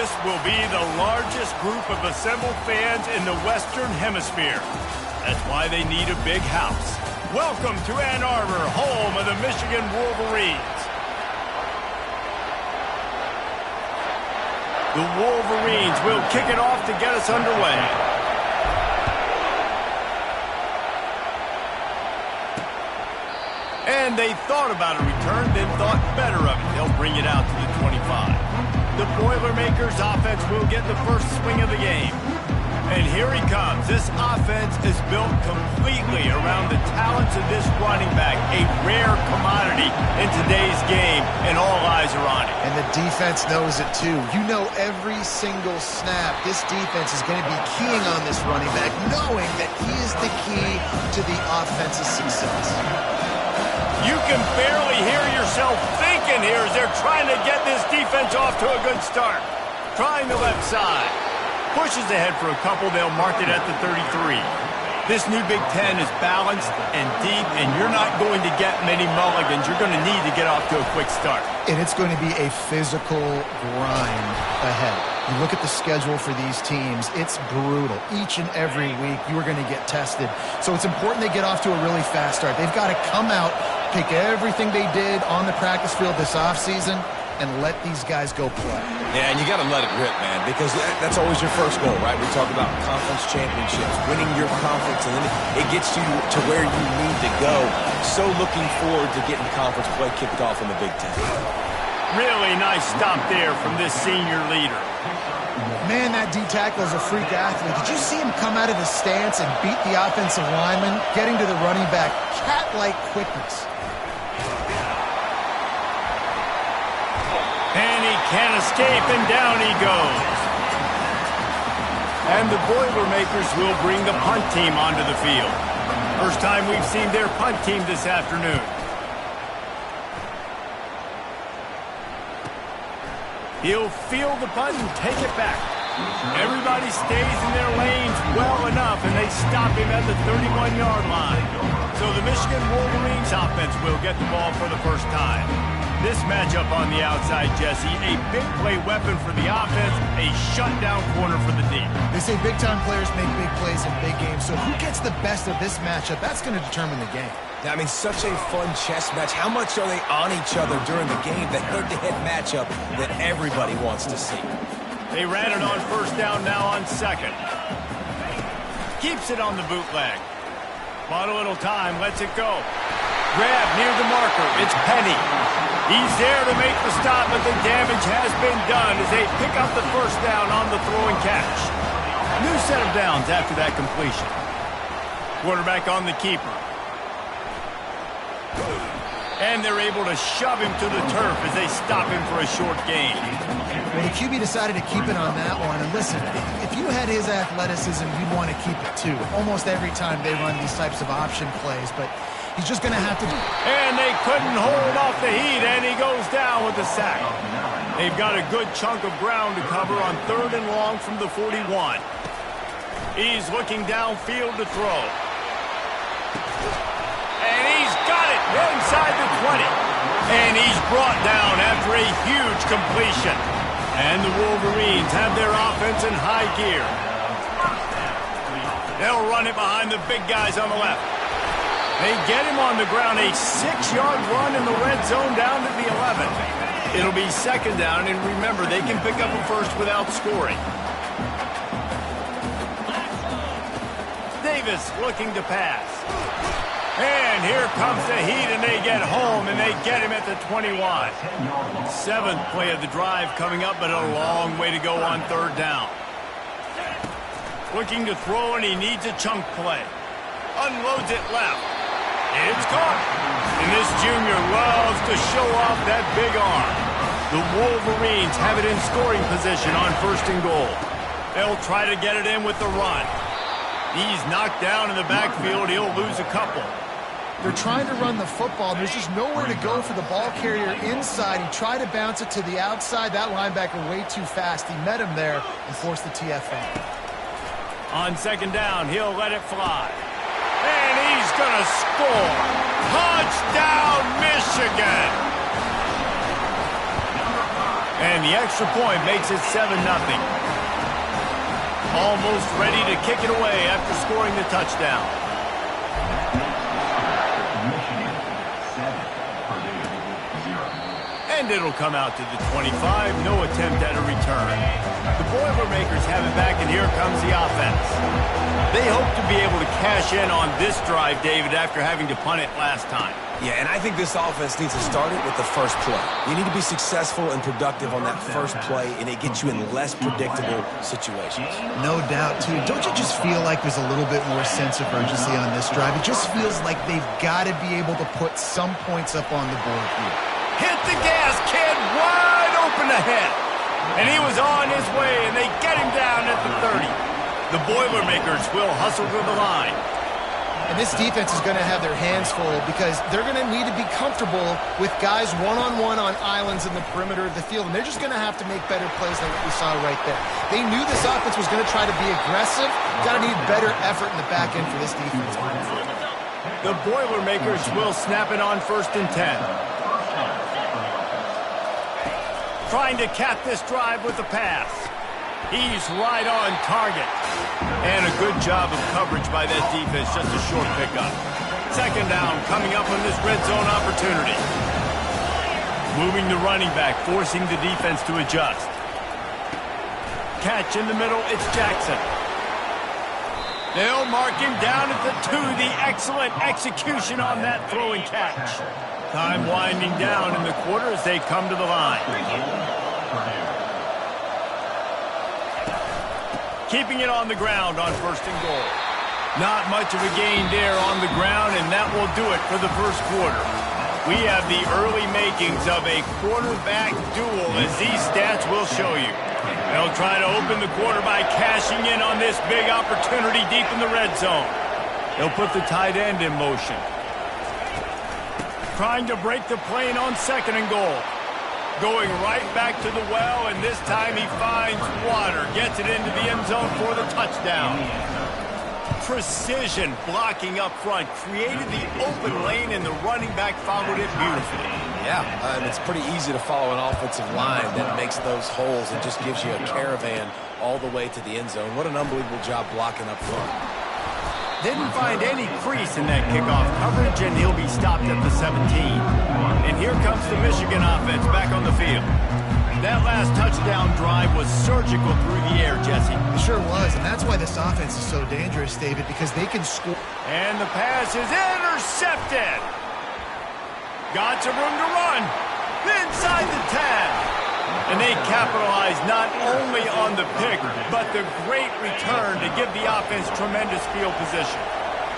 This will be the largest group of assembled fans in the Western Hemisphere. That's why they need a big house. Welcome to Ann Arbor, home of the Michigan Wolverines. The Wolverines will kick it off to get us underway. And they thought about a return, then thought better of it. They'll bring it out to the 25. The Boilermakers offense will get the first swing of the game. And here he comes. This offense is built completely around the talents of this running back, a rare commodity in today's game, and all eyes are on it. And the defense knows it too. You know every single snap, this defense is going to be keying on this running back, knowing that he is the key to the offense's success. You can barely hear yourself thinking here as they're trying to get this defense off to a good start. Trying the left side. Pushes ahead for a couple. They'll mark it at the 33. This new Big Ten is balanced and deep, and you're not going to get many mulligans. You're going to need to get off to a quick start. And it's going to be a physical grind ahead. You look at the schedule for these teams, it's brutal. Each and every week, you are going to get tested. So it's important they get off to a really fast start. They've got to come out, pick everything they did on the practice field this offseason, and let these guys go play. Yeah, and you got to let it rip, man, because that's always your first goal, right? We talk about conference championships, winning your conference, and then it gets you to where you need to go. So looking forward to getting conference play kicked off in the Big Ten. Really nice stop there from this senior leader. Man, that D-tackle is a freak athlete. Did you see him come out of his stance and beat the offensive lineman, getting to the running back? Cat-like quickness. And he can't escape, and down he goes. And the Boilermakers will bring the punt team onto the field. First time we've seen their punt team this afternoon. He'll field the punt and take it back. Everybody stays in their lanes well enough, and they stop him at the 31-yard line. So the Michigan Wolverines offense will get the ball for the first time. This matchup on the outside, Jesse, a big play weapon for the offense, a shutdown corner for the D. They say big-time players make big plays in big games, so who gets the best of this matchup? That's going to determine the game. I mean, such a fun chess match. How much are they on each other during the game? The head-to-head matchup that everybody wants to see. They ran it on first down, now on second. Keeps it on the bootleg. Bought a little time, lets it go. Grab near the marker. It's Penny. He's there to make the stop, but the damage has been done as they pick up the first down on the throw and catch. New set of downs after that completion. Quarterback on the keeper. And they're able to shove him to the turf as they stop him for a short gain. Well, the QB decided to keep it on that one. And listen, if you had his athleticism, you'd want to keep it too. Almost every time they run these types of option plays, but he's just going to have to do. And they couldn't hold off the heat, and he goes down with the sack. They've got a good chunk of ground to cover on third and long from the 41. He's looking downfield to throw. And he's got it inside the 20. And he's brought down after a huge completion. And the Wolverines have their offense in high gear. They'll run it behind the big guys on the left. They get him on the ground, a 6-yard run in the red zone down to the 11. It'll be second down, and remember, they can pick up a first without scoring. Davis looking to pass. And here comes the heat, and they get home, and they get him at the 21. Seventh play of the drive coming up, but a long way to go on third down. Looking to throw, and he needs a chunk play. Unloads it left. It's caught. And this junior loves to show off that big arm. The Wolverines have it in scoring position on first and goal. They'll try to get it in with the run. He's knocked down in the backfield. He'll lose a couple. They're trying to run the football. There's just nowhere to go for the ball carrier inside. He tried to bounce it to the outside. That linebacker way too fast. He met him there and forced the TFL. On second down, he'll let it fly. And he's going to score. Touchdown, Michigan. And the extra point makes it 7-0. Almost ready to kick it away after scoring the touchdown. And it'll come out to the 25. No attempt at a return. The Boilermakers have it back, and here comes the offense. They hope to be able to cash in on this drive, David, after having to punt it last time. Yeah, and I think this offense needs to start it with the first play. You need to be successful and productive on that first play, and it gets you in less predictable situations. No doubt, too. Don't you just feel like there's a little bit more sense of urgency on this drive? It just feels like they've got to be able to put some points up on the board here. Hit the gas, kid, wide open ahead. And he was on his way, and they get him down at the 30. The Boilermakers will hustle to the line. And this defense is going to have their hands full because they're going to need to be comfortable with guys one-on-one on islands in the perimeter of the field. And they're just going to have to make better plays than what we saw right there. They knew this offense was going to try to be aggressive. Got to need better effort in the back end for this defense. The Boilermakers will snap it on 1st and 10. Trying to cap this drive with a pass. He's right on target. And a good job of coverage by that defense, just a short pickup. 2nd down coming up on this red zone opportunity. Moving the running back, forcing the defense to adjust. Catch in the middle, it's Jackson. They'll mark him down at the 2. The excellent execution on that throw and catch. Time winding down in the quarter as they come to the line. Keeping it on the ground on 1st and goal. Not much of a gain there on the ground, and that will do it for the first quarter. We have the early makings of a quarterback duel, as these stats will show you. They'll try to open the quarter by cashing in on this big opportunity deep in the red zone. They'll put the tight end in motion. Trying to break the plane on 2nd and goal. Going right back to the well, and this time he finds water. Gets it into the end zone for the touchdown. Precision blocking up front. Created the open lane, and the running back followed it beautifully. Yeah, and it's pretty easy to follow an offensive line that makes those holes and just gives you a caravan all the way to the end zone. What an unbelievable job blocking up front. Didn't find any crease in that kickoff coverage, and he'll be stopped at the 17. And here comes the Michigan offense back on the field. That last touchdown drive was surgical through the air, Jesse. It sure was, and that's why this offense is so dangerous, David, because they can score. And the pass is intercepted. Got some room to run. Inside the 10. And they capitalize not only on the pick, but the great return to give the offense tremendous field position.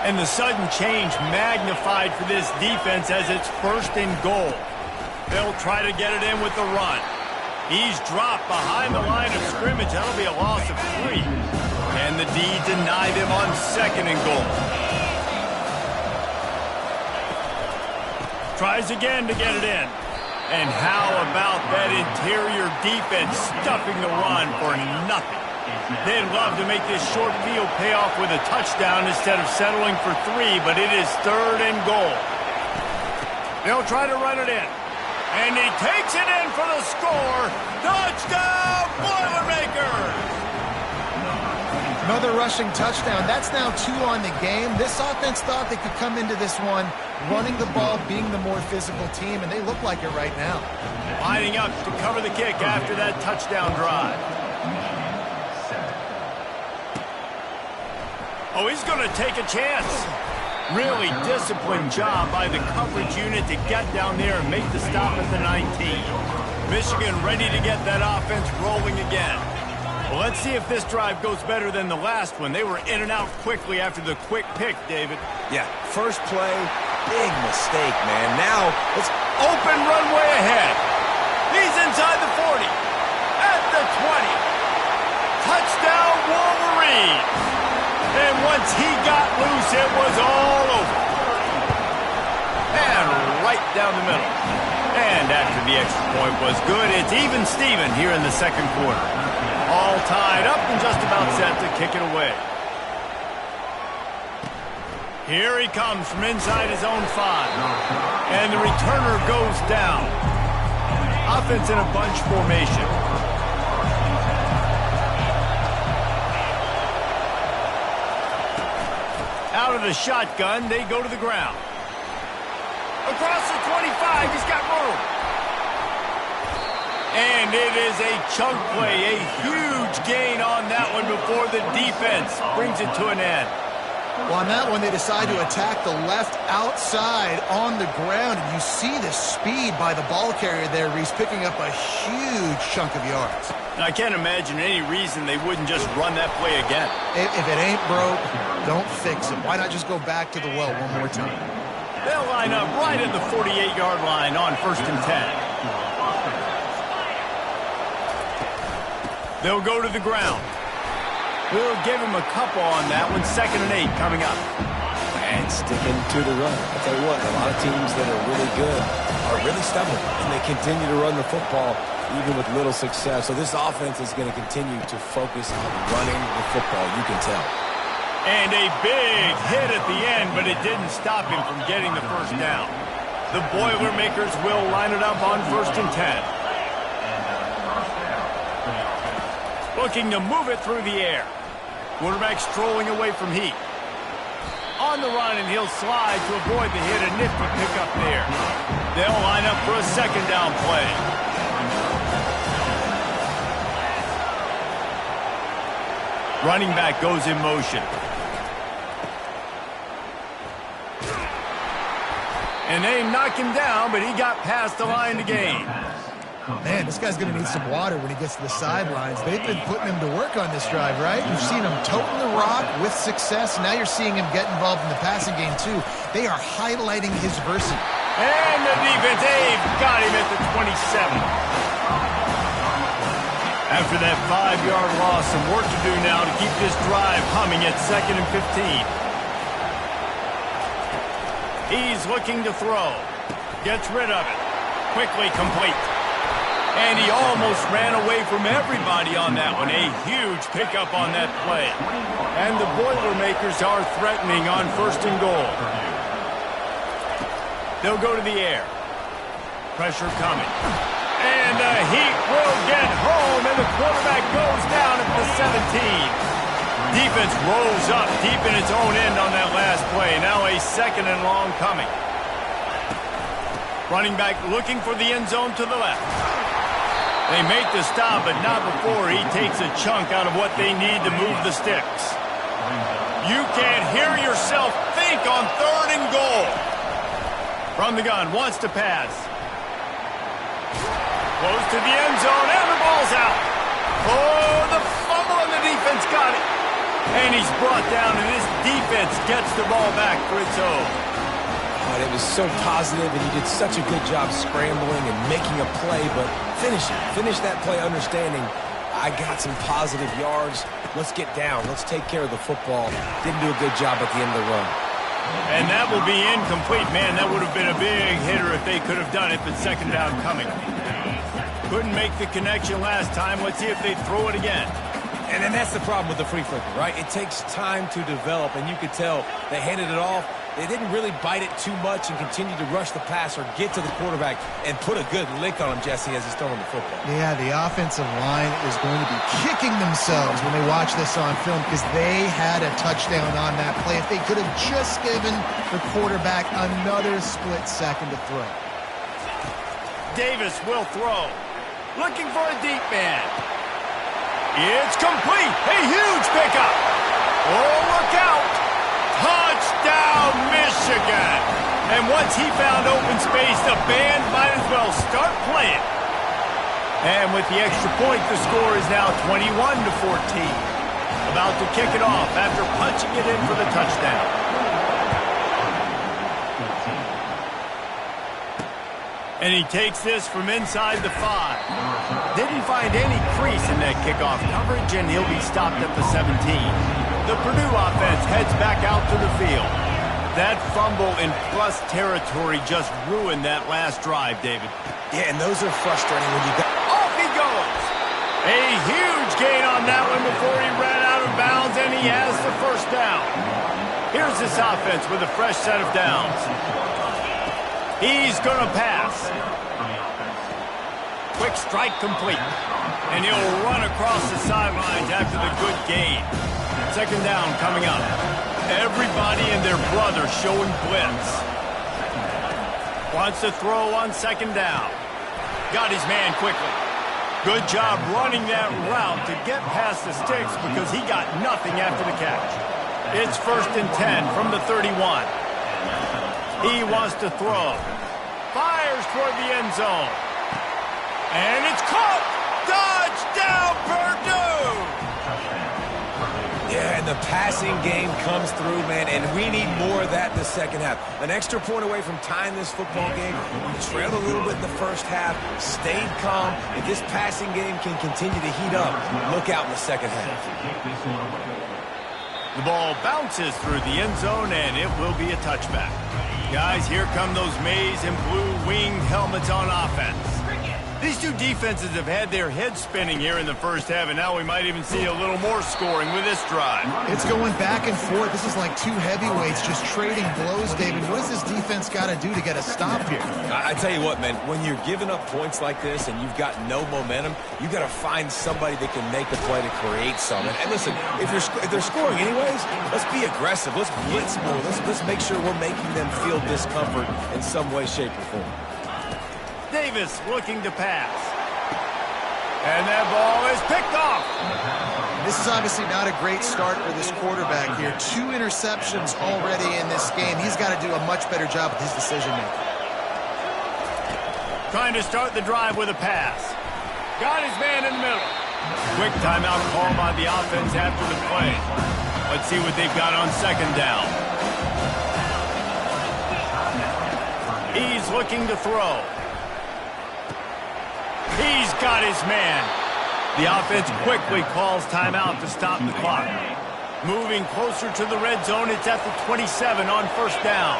And the sudden change magnified for this defense as it's 1st and goal. They'll try to get it in with the run. He's dropped behind the line of scrimmage. That'll be a loss of 3. And the D denied him on 2nd and goal. Tries again to get it in. And how about that interior defense stuffing the run for nothing? They'd love to make this short field pay off with a touchdown instead of settling for 3, but it is 3rd and goal. They'll try to run it in. And he takes it in for the score. Touchdown, Boilermakers! Another rushing touchdown. That's now 2 on the game. This offense thought they could come into this one running the ball, being the more physical team, and they look like it right now. Lining up to cover the kick after that touchdown drive. Oh, he's going to take a chance. Really disciplined job by the coverage unit to get down there and make the stop at the 19. Michigan ready to get that offense rolling again. Well, let's see if this drive goes better than the last one. They were in and out quickly after the quick pick, David. Yeah, first play, big mistake, man. Now, it's open runway ahead. He's inside the 40, at the 20. Touchdown, Wolverines. And once he got loose, it was all over. And right down the middle. And after the extra point was good, it's even Steven here in the 2nd quarter. All tied up and just about set to kick it away. Here he comes from inside his own 5. And the returner goes down. Offense in a bunch formation. Out of the shotgun, they go to the ground. Across the 25, he's got room. And it is a chunk play, a huge gain on that one before the defense brings it to an end. Well, on that one, they decide to attack the left outside on the ground, and you see the speed by the ball carrier there, Reese, picking up a huge chunk of yards. Now, I can't imagine any reason they wouldn't just run that play again. If it ain't broke, don't fix it. Why not just go back to the well one more time? They'll line up right at the 48-yard line on 1st and 10. They'll go to the ground. We'll give him a couple on that one. 2nd and 8 coming up. And sticking to the run. I'll tell you what, a lot of teams that are really good are really stubborn, and they continue to run the football even with little success. So this offense is going to continue to focus on running the football, you can tell. And a big hit at the end, but it didn't stop him from getting the first down. The Boilermakers will line it up on 1st and 10. Looking to move it through the air. Quarterback strolling away from heat. On the run, and he'll slide to avoid the hit. A nifty pickup there. They'll line up for a 2nd down play. Running back goes in motion. And they knock him down, but he got past the line to gain. Man, this guy's going to need some water when he gets to the sidelines. They've been putting him to work on this drive, right? You've seen him toting the rock with success. Now you're seeing him get involved in the passing game, too. They are highlighting his versity. And the defense, they've got him at the 27. After that 5-yard loss, some work to do now to keep this drive humming at 2nd and 15. He's looking to throw. Gets rid of it. Quickly complete. And he almost ran away from everybody on that one. A huge pickup on that play. And the Boilermakers are threatening on 1st and goal. They'll go to the air. Pressure coming. And the heat will get home, and the quarterback goes down at the 17. Defense rolls up deep in its own end on that last play. Now a 2nd and long coming. Running back looking for the end zone to the left. They make the stop, but not before he takes a chunk out of what they need to move the sticks. You can't hear yourself think on 3rd and goal. From the gun, wants to pass. Close to the end zone, and the ball's out. Oh, the fumble, and the defense got it. And he's brought down, and this defense gets the ball back for its own. But it was so positive, and he did such a good job scrambling and making a play, but finish that play understanding, I got some positive yards. Let's get down. Let's take care of the football. Didn't do a good job at the end of the run. And that will be incomplete. Man, that would have been a big hitter if they could have done it, but 2nd down coming. Couldn't make the connection last time. Let's see if they throw it again. And then that's the problem with the free flipper, right? It takes time to develop, and you could tell they handed it off. They didn't really bite it too much and continue to rush the pass or get to the quarterback and put a good lick on him, Jesse, as he's throwing the football. Yeah, the offensive line is going to be kicking themselves when they watch this on film because they had a touchdown on that play. If they could have just given the quarterback another split second to throw. Davis will throw. Looking for a deep man. It's complete. A huge pickup. Oh, look out. Touchdown, Michigan. And once he found open space, the band might as well start playing. And with the extra point, the score is now 21-14. About to kick it off after punching it in for the touchdown. And he takes this from inside the 5. Didn't find any crease in that kickoff coverage, and he'll be stopped at the 17. The Purdue offense heads back out to the field. That fumble in plus territory just ruined that last drive, David. Yeah, and those are frustrating when you got... Off he goes! A huge gain on that one before he ran out of bounds, and he has the first down. Here's this offense with a fresh set of downs. He's going to pass. quick strike complete. And he'll run across the sidelines after the good gain. Second down coming up. Everybody and their brother showing blitz. Wants to throw on second down. Got his man quickly. Good job running that route to get past the sticks because he got nothing after the catch. It's 1st and 10 from the 31. He wants to throw. Fires toward the end zone. And it's caught. Touchdown, Purdue! Yeah, and the passing game comes through, man, and we need more of that in the second half. An extra point away from tying this football game. We trailed a little bit in the first half, stayed calm. If this passing game can continue to heat up, look out in the second half. The ball bounces through the end zone, and it will be a touchback. Guys, here come those maize and blue winged helmets on offense. These two defenses have had their heads spinning here in the first half, and now we might even see a little more scoring with this drive. It's going back and forth. This is like two heavyweights just trading blows, David. What does this defense got to do to get a stop here? I tell you what, man, when you're giving up points like this and you've got no momentum, you got to find somebody that can make a play to create something. And listen, if they're scoring anyways, let's be aggressive. Let's blitz more. Let's make sure we're making them feel discomfort in some way, shape, or form. Davis looking to pass. And that ball is picked off. This is obviously not a great start for this quarterback here. 2 interceptions already in this game. He's got to do a much better job with his decision-making. Trying to start the drive with a pass. Got his man in the middle. Quick timeout call by the offense after the play. Let's see what they've got on second down. He's looking to throw. He's got his man. The offense quickly calls timeout to stop the clock. Moving closer to the red zone, it's at the 27 on first down.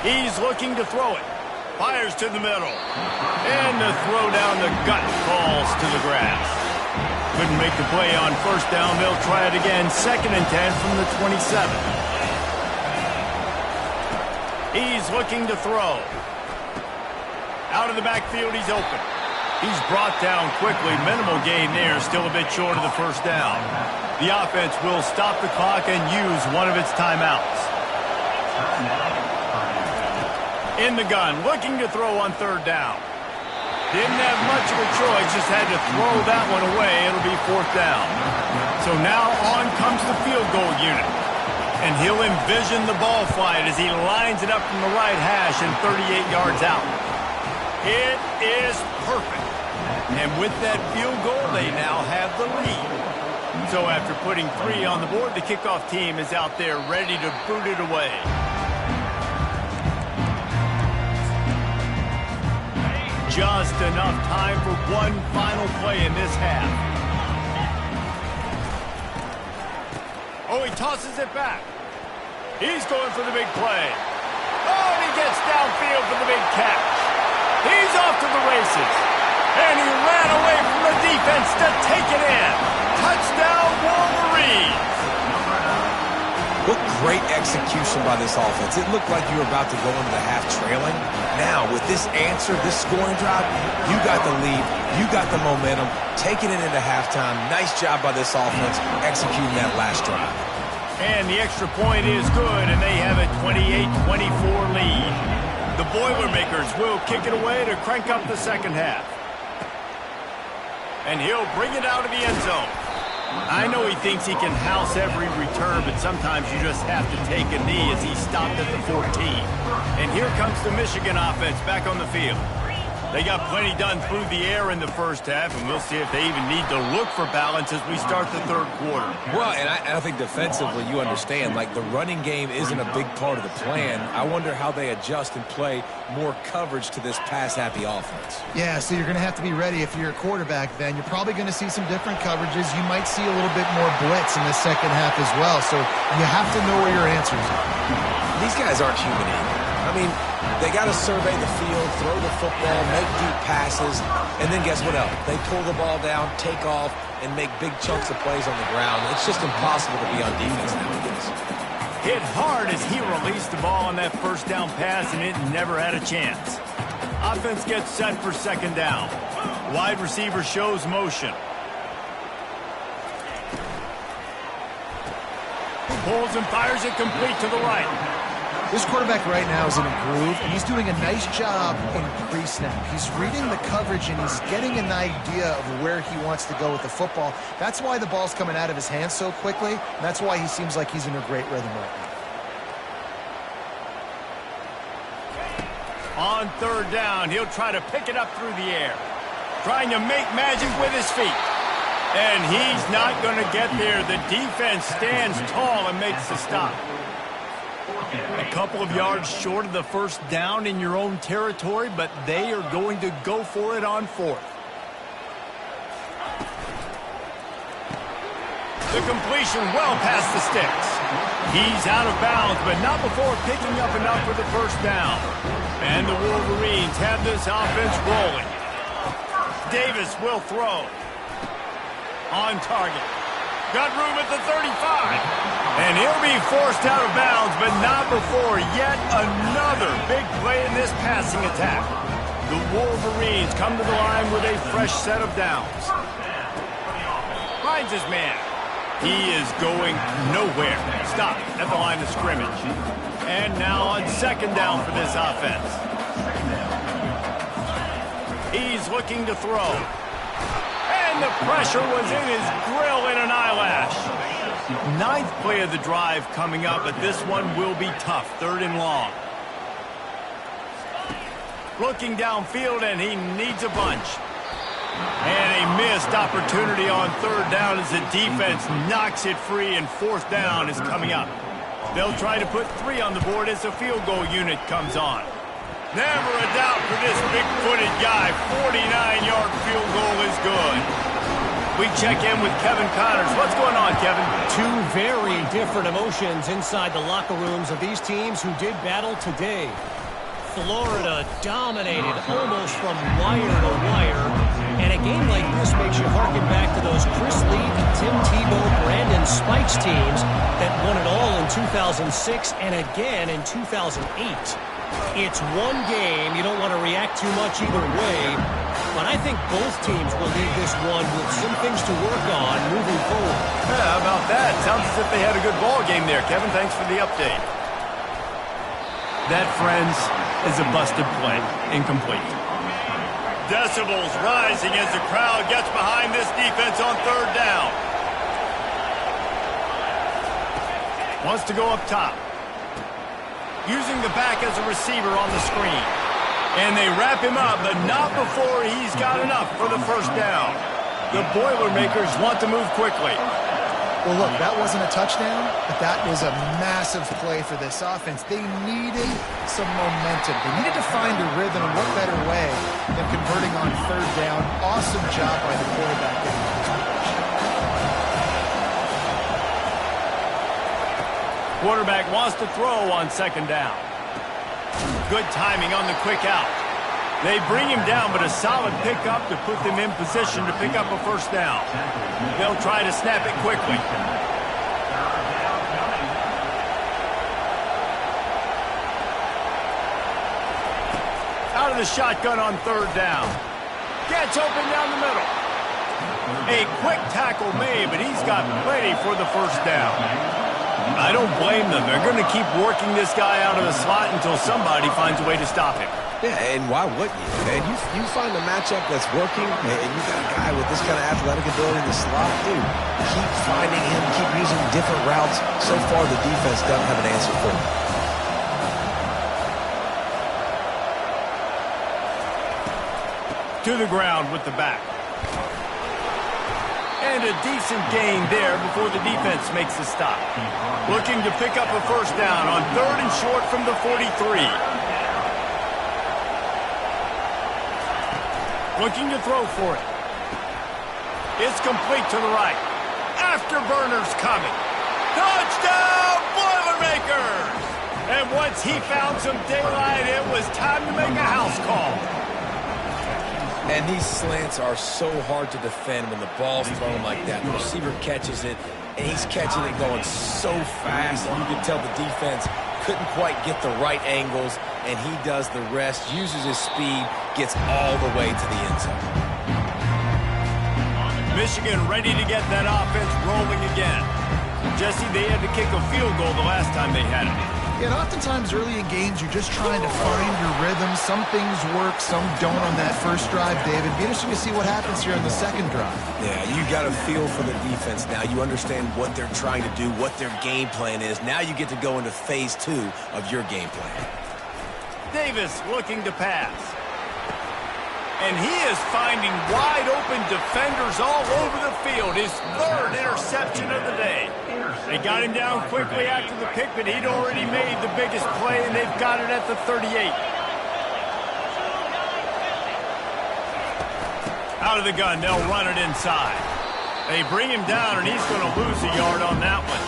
He's looking to throw it. Fires to the middle. And the throw down the gut falls to the grass. Couldn't make the play on first down. They'll try it again. 2nd and 10 from the 27. He's looking to throw. Out of the backfield, he's open. He's brought down quickly. Minimal gain there, still a bit short of the first down. The offense will stop the clock and use one of its timeouts. In the gun, looking to throw on 3rd down. Didn't have much of a choice, just had to throw that one away. It'll be 4th down. So now on comes the field goal unit. And he'll envision the ball flight as he lines it up from the right hash and 38 yards out. It is perfect. And with that field goal, they now have the lead. So after putting 3 on the board, the kickoff team is out there ready to boot it away. Just enough time for one final play in this half. Oh, he tosses it back. He's going for the big play. Oh, and he gets downfield for the big catch. He's off to the races. And he ran away from the defense to take it in. Touchdown, Wolverines. What great execution by this offense. It looked like you were about to go into the half trailing. Now, with this answer, this scoring drive, you got the lead, you got the momentum, taking it into halftime. Nice job by this offense executing that last drive. And the extra point is good, and they have a 28-24 lead. The Boilermakers will kick it away to crank up the second half. And he'll bring it out of the end zone. I know he thinks he can house every return, but sometimes you just have to take a knee as he stopped at the 14. And here comes the Michigan offense back on the field. They got plenty done through the air in the first half, and we'll see if they even need to look for balance as we start the 3rd quarter. Well, and I think defensively, you understand, like the running game isn't a big part of the plan. I wonder how they adjust and play more coverage to this pass-happy offense. Yeah, so you're going to have to be ready if you're a quarterback then. You're probably going to see some different coverages. You might see a little bit more blitz in the second half as well, so you have to know where your answers are. These guys aren't human either. I mean, they got to survey the field, throw the football, make deep passes, and then guess what else? They pull the ball down, take off, and make big chunks of plays on the ground. It's just impossible to be on defense nowadays. Hit hard as he released the ball on that first down pass, and it never had a chance. Offense gets set for second down. Wide receiver shows motion. Pulls and fires it complete to the right. This quarterback right now is in a groove, and he's doing a nice job in pre-snap. He's reading the coverage, and he's getting an idea of where he wants to go with the football. That's why the ball's coming out of his hands so quickly, and that's why he seems like he's in a great rhythm right now. On third down, he'll try to pick it up through the air. Trying to make magic with his feet. And he's not going to get there. The defense stands tall and makes the stop. A couple of yards short of the first down in your own territory, but they are going to go for it on fourth. The completion well past the sticks. He's out of bounds, but not before picking up enough for the first down. And the Wolverines have this offense rolling. Davis will throw. On target. Got room at the 35. And he'll be forced out of bounds, but not before yet another big play in this passing attack. The Wolverines come to the line with a fresh set of downs. Finds his man. He is going nowhere. Stop at the line of scrimmage. And now on second down for this offense. He's looking to throw. And the pressure was in his grill in an eyelash. Ninth play of the drive coming up, but this one will be tough. Third and long. Looking downfield, and he needs a bunch. And a missed opportunity on third down as the defense knocks it free, and fourth down is coming up. They'll try to put 3 on the board as the field goal unit comes on. Never a doubt for this big-footed guy. 49-yard field goal is good. We check in with Kevin Connors. What's going on, Kevin? Two very different emotions inside the locker rooms of these teams who did battle today. Florida dominated almost from wire to wire. And a game like this makes you harken back to those Chris Leak, Tim Tebow, Brandon Spikes teams that won it all in 2006 and again in 2008. It's one game. You don't want to react too much either way. But I think both teams will leave this one with some things to work on moving forward. Yeah, how about that? Sounds as if they had a good ball game there. Kevin, thanks for the update. That, friends, is a busted play. Incomplete. Decibels rising as the crowd gets behind this defense on third down. Wants to go up top. Using the back as a receiver on the screen. And they wrap him up, but not before he's got enough for the first down. The Boilermakers want to move quickly. Well, look, that wasn't a touchdown, but that was a massive play for this offense. They needed some momentum. They needed to find a rhythm, and what better way than converting on third down. Awesome job by the quarterback getting to his position. Quarterback wants to throw on second down. Good timing on the quick out. They bring him down, but a solid pickup to put them in position to pick up a first down. They'll try to snap it quickly. Out of the shotgun on third down. Gets open down the middle. A quick tackle made, but he's got plenty for the first down. I don't blame them. They're going to keep working this guy out of the slot until somebody finds a way to stop him. Yeah, and why wouldn't you, man? You find a matchup that's working, and you got a guy with this kind of athletic ability in the slot, dude. Keep finding him, keep using different routes. So far, the defense doesn't have an answer for him. To the ground with the back. And a decent gain there before the defense makes the stop. Looking to pick up a first down on third and short from the 43. Looking to throw for it. It's complete to the right. Afterburner's coming. Touchdown, Boilermakers! And once he found some daylight, it was time to make a house call. And these slants are so hard to defend when the ball's thrown like that. The receiver catches it, and he's catching it going so fast, and you can tell the defense couldn't quite get the right angles, and he does the rest, uses his speed, gets all the way to the end zone. Michigan ready to get that offense rolling again. Jesse, they had to kick a field goal the last time they had it. Yeah, and oftentimes early in games, you're just trying to find your rhythm. Some things work, some don't on that first drive, David. Be interesting to see what happens here on the second drive. Yeah, you got a feel for the defense now. You understand what they're trying to do, what their game plan is. Now you get to go into phase 2 of your game plan. Davis looking to pass. And he is finding wide-open defenders all over the field. His third interception of the day. They got him down quickly after the pick, but he'd already made the biggest play, and they've got it at the 38. Out of the gun, they'll run it inside. They bring him down, and he's going to lose a yard on that one.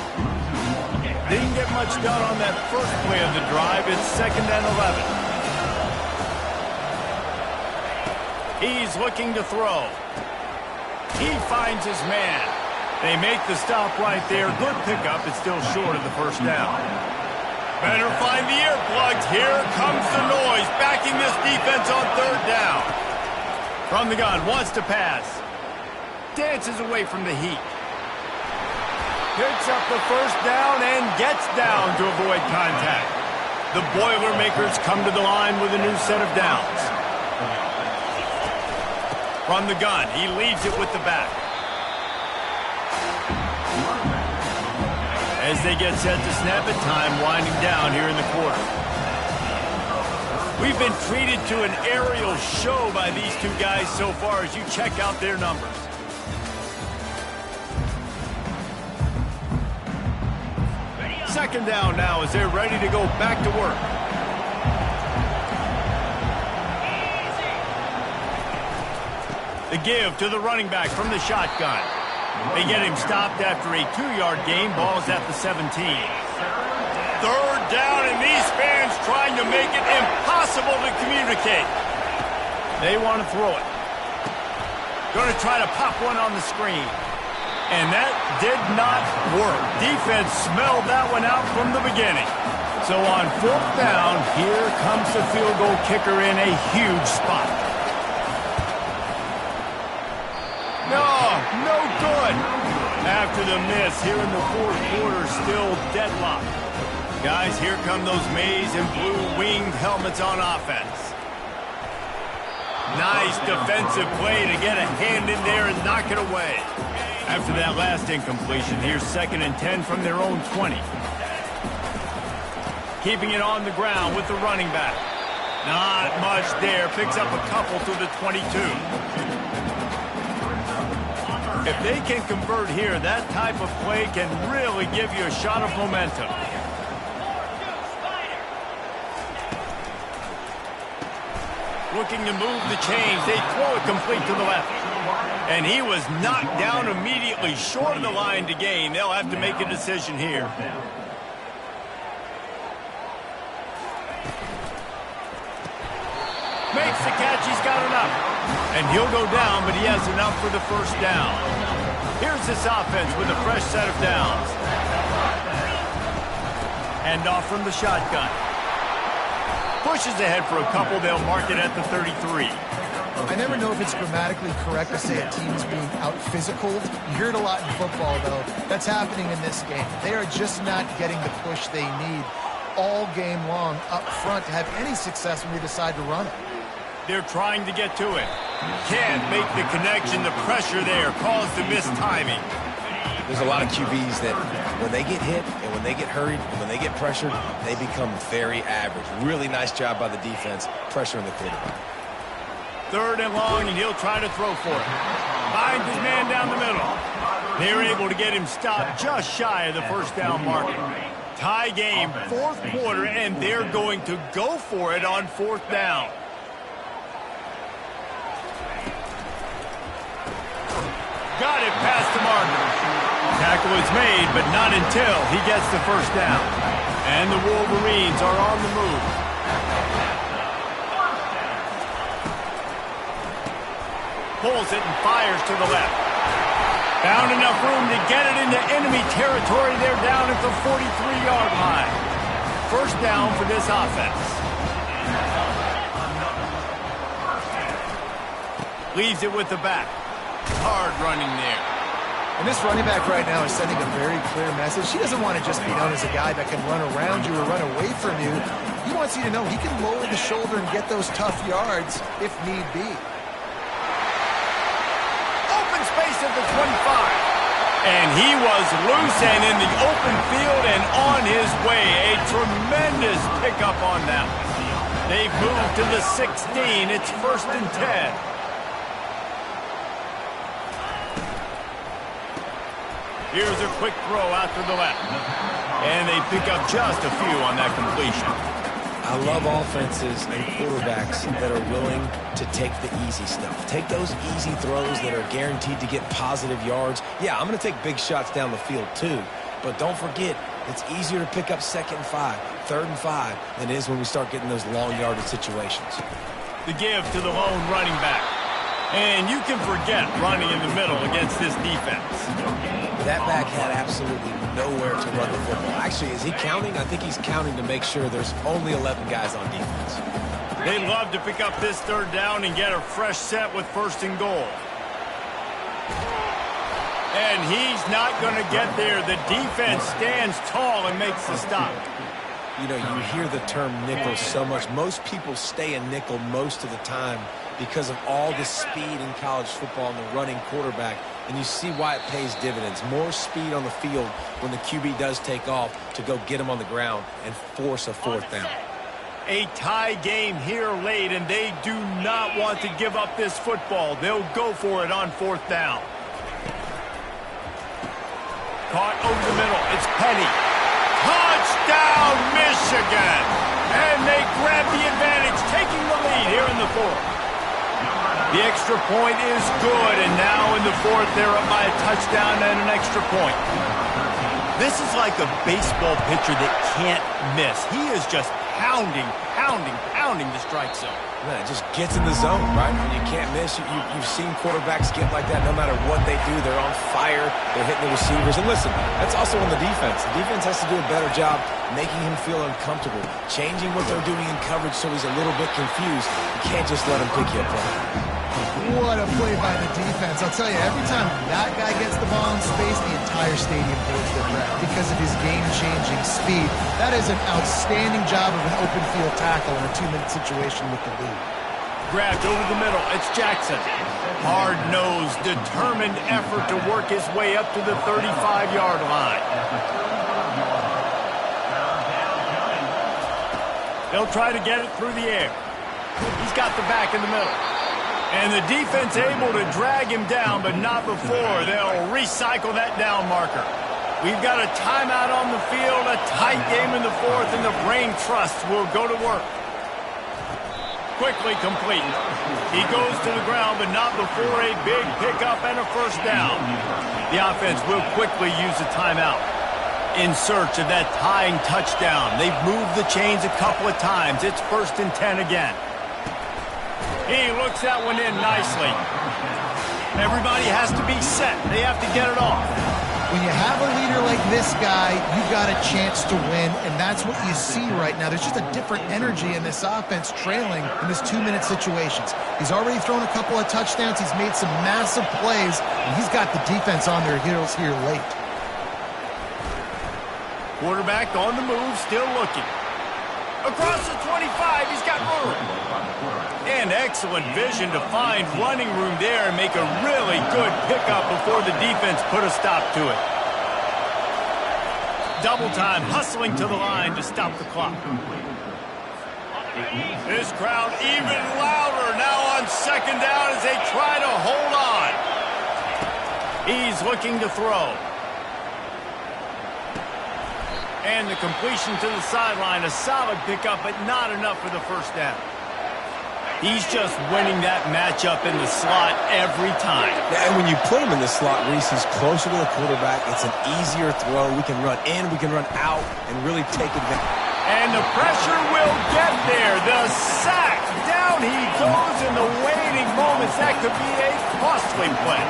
Didn't get much done on that first play of the drive. It's 2nd and 11. He's looking to throw. He finds his man. They make the stop right there. Good pickup. It's still short of the first down. Better find the earplugs. Here comes the noise. Backing this defense on 3rd down. From the gun. Wants to pass. Dances away from the heat. Picks up the first down and gets down to avoid contact. The Boilermakers come to the line with a new set of downs. From the gun, he leaves it with the back. As they get set to snap it, time winding down here in the quarter. We've been treated to an aerial show by these two guys so far as you check out their numbers. Second down now as they're ready to go back to work. The give to the running back from the shotgun. They get him stopped after a 2-yard gain. Ball's at the 17. 3rd down, and these fans trying to make it impossible to communicate. They want to throw it. Going to try to pop one on the screen. And that did not work. Defense smelled that one out from the beginning. So on 4th down, here comes the field goal kicker in a huge spot. No good. After the miss here in the 4th quarter, still deadlocked. Guys, here come those maize and blue winged helmets on offense. Nice defensive play to get a hand in there and knock it away. After that last incompletion, here's 2nd and 10 from their own 20. Keeping it on the ground with the running back. Not much there. Picks up a couple to the 22. If they can convert here, that type of play can really give you a shot of momentum. Looking to move the chains. They throw it complete to the left. And he was knocked down immediately short of the line to gain. They'll have to make a decision here. Makes the catch. He's got enough. And he'll go down, but he has enough for the first down. Here's this offense with a fresh set of downs. Hand off from the shotgun. Pushes ahead for a couple. They'll mark it at the 33. I never know if it's grammatically correct to say a team's being out-physicaled. You hear it a lot in football, though. That's happening in this game. They are just not getting the push they need all game long up front to have any success when they decide to run it. They're trying to get to it. Can't make the connection. The pressure there caused the missed timing. There's a lot of QBs that when they get hit and when they get hurried and when they get pressured, they become very average. Really nice job by the defense pressuring the quarterback. 3rd and long, and he'll try to throw for it. Finds his man down the middle. They're able to get him stopped just shy of the first down marker. Tie game, 4th quarter, and they're going to go for it on 4th down. Got it past the marker. Tackle is made, but not until he gets the first down. And the Wolverines are on the move. Pulls it and fires to the left. Found enough room to get it into enemy territory. They're down at the 43-yard line. First down for this offense. Leaves it with the back. Hard running there. And this running back right now is sending a very clear message. He doesn't want to just be known as a guy that can run around you or run away from you. He wants you to know he can lower the shoulder and get those tough yards if need be. Open space at the 25. And he was loose and in the open field and on his way. A tremendous pickup on that one. They've moved to the 16. It's 1st and 10. Here's a quick throw out to the left. And they pick up just a few on that completion. I love offenses and quarterbacks that are willing to take the easy stuff. Take those easy throws that are guaranteed to get positive yards. Yeah, I'm going to take big shots down the field too. But don't forget, it's easier to pick up 2nd and 5, 3rd and 5 than it is when we start getting those long yardage situations. The give to the lone running back. And you can forget running in the middle against this defense. That back had absolutely nowhere to run the football. Actually, is he counting? I think he's counting to make sure there's only 11 guys on defense. They'd love to pick up this 3rd down and get a fresh set with 1st and goal. And he's not going to get there. The defense stands tall and makes the stop. You know, you hear the term nickel so much. Most people stay in nickel most of the time because of all the speed in college football and the running quarterback. And you see why it pays dividends. More speed on the field when the QB does take off to go get him on the ground and force a 4th down. A tie game here late, and they do not want to give up this football. They'll go for it on 4th down. Caught over the middle. It's Penny. Touchdown, Michigan! And they grab the advantage, taking the lead here in the 4th. The extra point is good, and now in the 4th, they're up by a touchdown and an extra point. This is like a baseball pitcher that can't miss. He is just pounding the strike zone. Yeah, it just gets in the zone, right? And you can't miss. You've seen quarterbacks get like that no matter what they do. They're on fire. They're hitting the receivers. And listen, that's also on the defense. The defense has to do a better job making him feel uncomfortable, changing what they're doing in coverage so he's a little bit confused. You can't just let him pick you apart. What a play by the defense. I'll tell you, every time that guy gets the ball in space, the entire stadium holds their breath because of his game-changing speed. That is an outstanding job of an open field tackle in a 2-minute situation with the lead. Grabbed over the middle. It's Jackson. Hard-nosed, determined effort to work his way up to the 35-yard line. They'll try to get it through the air. He's got the back in the middle. And the defense able to drag him down, but not before. They'll recycle that down marker. We've got a timeout on the field, a tight game in the 4th, and the brain trust will go to work. Quickly complete. He goes to the ground, but not before a big pickup and a 1st down. The offense will quickly use a timeout in search of that tying touchdown. They've moved the chains a couple of times. It's 1st and 10 again. He looks that one in nicely. Everybody has to be set. They have to get it off. When you have a leader like this guy, you've got a chance to win, and that's what you see right now. There's just a different energy in this offense trailing in this 2-minute situations. He's already thrown a couple of touchdowns. He's made some massive plays, and he's got the defense on their heels here late. Quarterback on the move, still looking. Across the 25, he's got room. And excellent vision to find running room there and make a really good pickup before the defense put a stop to it. Double time, hustling to the line to stop the clock. This crowd even louder now on 2nd down as they try to hold on. He's looking to throw. And the completion to the sideline, a solid pickup, but not enough for the 1st down. He's just winning that matchup in the slot every time. And when you put him in the slot, Reese, he's closer to the quarterback. It's an easier throw. We can run in, we can run out, and really take advantage. And the pressure will get there. The sack. Down he goes in the waiting moments. That could be a costly play.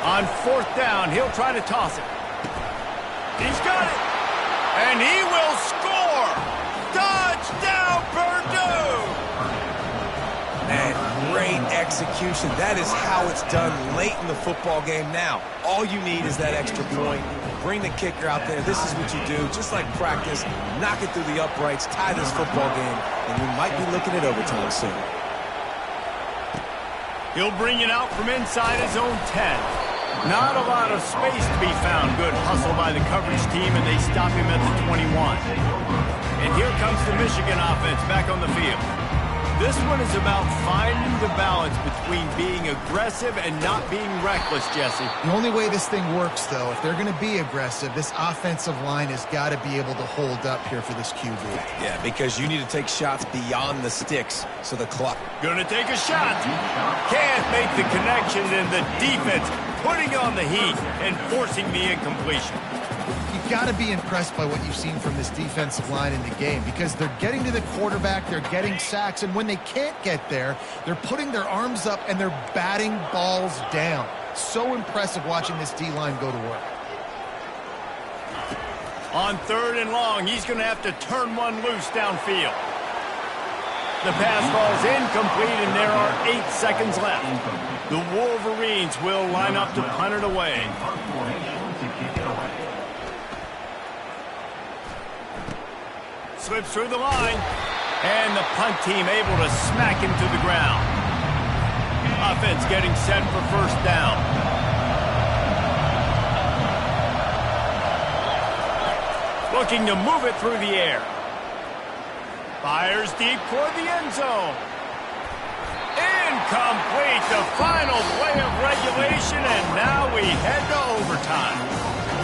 On 4th down, he'll try to toss it. He's got it. And he will score. Touchdown, Purdue. Man, great execution. That is how it's done late in the football game now. All you need is that extra point. Bring the kicker out there. This is what you do. Just like practice, knock it through the uprights, tie this football game, and we might be looking at overtime soon. He'll bring it out from inside his own 10. Not a lot of space to be found. Good hustle by the coverage team, and they stop him at the 21. And here comes the Michigan offense back on the field. This one is about finding the balance between being aggressive and not being reckless, Jesse. The only way this thing works, though, if they're going to be aggressive, this offensive line has got to be able to hold up here for this QB. Yeah, because you need to take shots beyond the sticks, so the clock. Gonna take a shot. Can't make the connection, and the defense putting on the heat and forcing the incompletion. You've got to be impressed by what you've seen from this defensive line in the game because they're getting to the quarterback, they're getting sacks, and when they can't get there, they're putting their arms up and they're batting balls down. So impressive watching this D-line go to work. On 3rd and long, he's going to have to turn one loose downfield. The pass falls incomplete, and there are 8 seconds left. The Wolverines will line up to punt it away. Slips through the line, and the punt team able to smack him to the ground. Offense getting set for 1st down. Looking to move it through the air. Fires deep toward the end zone. Incomplete, the final play of regulation, and now we head to overtime.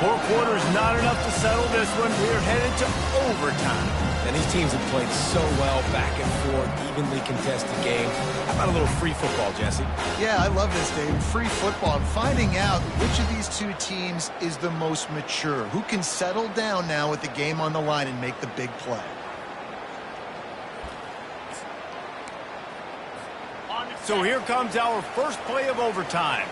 4 quarters not enough to settle this one. We're headed to overtime. And these teams have played so well, back and forth, evenly contested game. How about a little free football, Jesse? Yeah, I love this, Dave. Free football. I'm finding out which of these 2 teams is the most mature, who can settle down now with the game on the line and make the big play. So here comes our first play of overtime.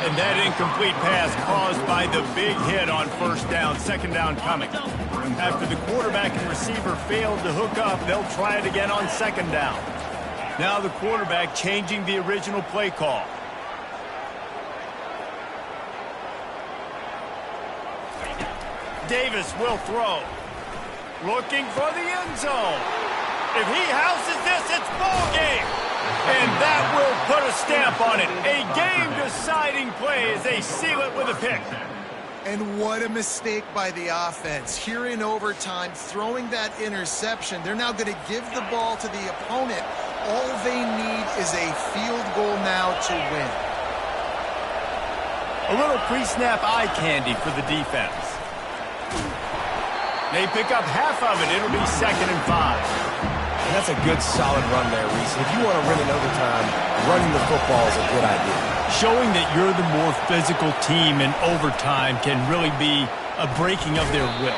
And that incomplete pass caused by the big hit on 1st down, 2nd down coming. After the quarterback and receiver failed to hook up, they'll try it again on 2nd down. Now the quarterback changing the original play call. Davis will throw. Looking for the end zone. If he houses this, it's ball game. And that will put a stamp on it. A game-deciding play as they seal it with a pick. And what a mistake by the offense. Here in overtime, throwing that interception. They're now going to give the ball to the opponent. All they need is a field goal now to win. A little pre-snap eye candy for the defense. They pick up half of it. It'll be 2nd and 5. And that's a good, solid run there, Reese. If you want to win in overtime, running the football is a good idea. Showing that you're the more physical team in overtime can really be a breaking of their will.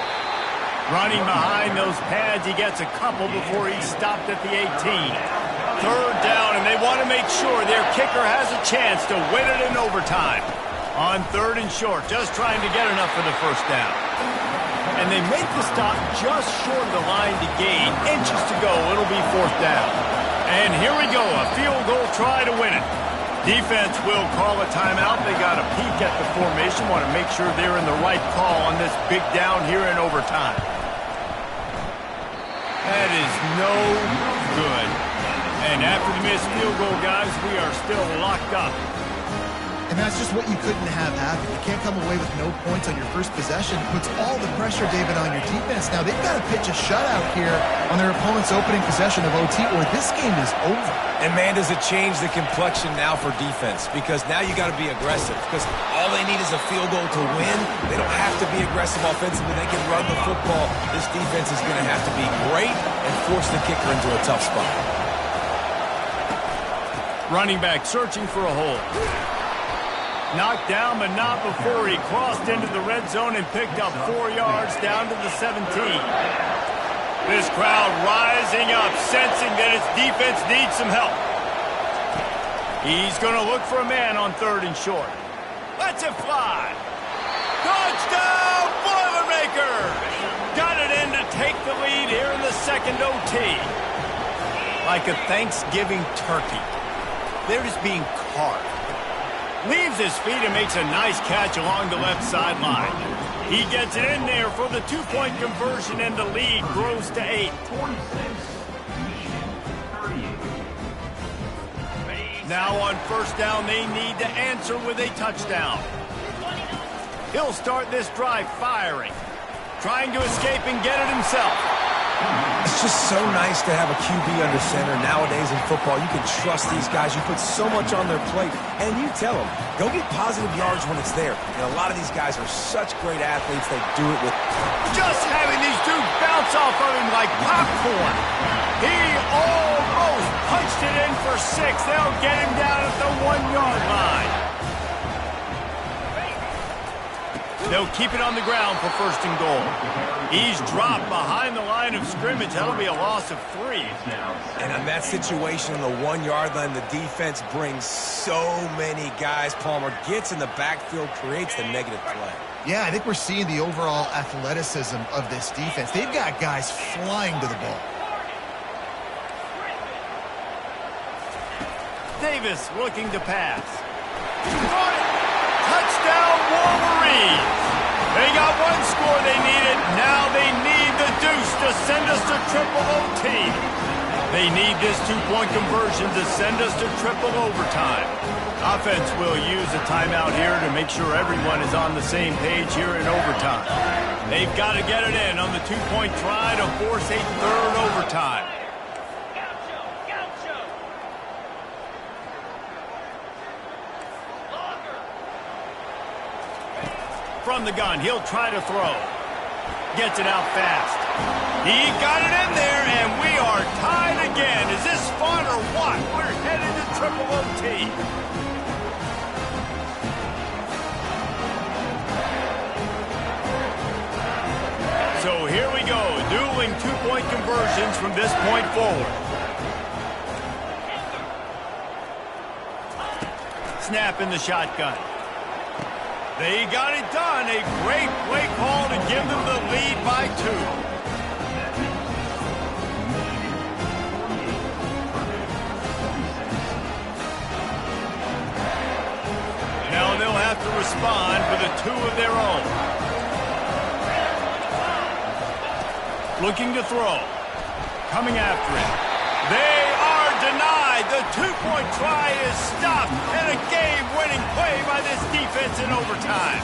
Running behind those pads, he gets a couple before he's stopped at the 18. 3rd down, and they want to make sure their kicker has a chance to win it in overtime. On 3rd and short, just trying to get enough for the 1st down. And they make the stop just short of the line to gain. Inches to go. It'll be 4th down. And here we go. A field goal try to win it. Defense will call a timeout. They got a peek at the formation. Want to make sure they're in the right call on this big down here in overtime. That is no good. And after the missed field goal, guys, we are still locked up. And that's just what you couldn't have happen. You can't come away with no points on your first possession. It puts all the pressure, David, on your defense. Now, they've got to pitch a shutout here on their opponent's opening possession of OT, or this game is over. And, man, does it change the complexion now for defense? Because now you got to be aggressive. Because all they need is a field goal to win. They don't have to be aggressive offensively. They can run the football. This defense is going to have to be great and force the kicker into a tough spot. Running back searching for a hole. Knocked down, but not before he crossed into the red zone and picked up 4 yards down to the 17. This crowd rising up, sensing that its defense needs some help. He's going to look for a man on 3rd and short. Lets it fly. Touchdown, Boilermakers! Got it in to take the lead here in the second OT. Like a Thanksgiving turkey, they're just being carved. Leaves his feet and makes a nice catch along the left sideline. He gets it in there for the 2-point conversion, and the lead grows to 8. Now on 1st down, they need to answer with a touchdown. He'll start this drive firing, trying to escape and get it himself. It's just so nice to have a QB under center. Nowadays in football, you can trust these guys. You put so much on their plate, and you tell them, go get positive yards when it's there. And a lot of these guys are such great athletes. They do it with... Just having these dudes bounce off of him like popcorn. He almost punched it in for 6. They'll get him down at the 1-yard line. They'll keep it on the ground for 1st and goal. He's dropped behind the line of scrimmage. That'll be a loss of 3. And on that situation on the 1-yard line, the defense brings so many guys. Palmer gets in the backfield, creates the negative play. Yeah, I think we're seeing the overall athleticism of this defense. They've got guys flying to the ball. Davis looking to pass. Touchdown, Wolverines! They got one score they needed. Now they need the deuce to send us to triple OT. They need this 2-point conversion to send us to triple overtime. Offense will use a timeout here to make sure everyone is on the same page here in overtime. They've got to get it in on the 2-point try to force a 3rd overtime. From the gun, he'll try to throw. Gets it out fast. He got it in there, and we are tied again. Is this fun or what? We're headed to triple OT. So here we go, dueling 2-point conversions from this point forward. Snap in the shotgun. They got it done. A great play call to give them the lead by 2. Now they'll have to respond with a 2 of their own. Looking to throw. Coming after it. They are denied. The 2-point try is stopped. And a game-winning play by this defense in overtime.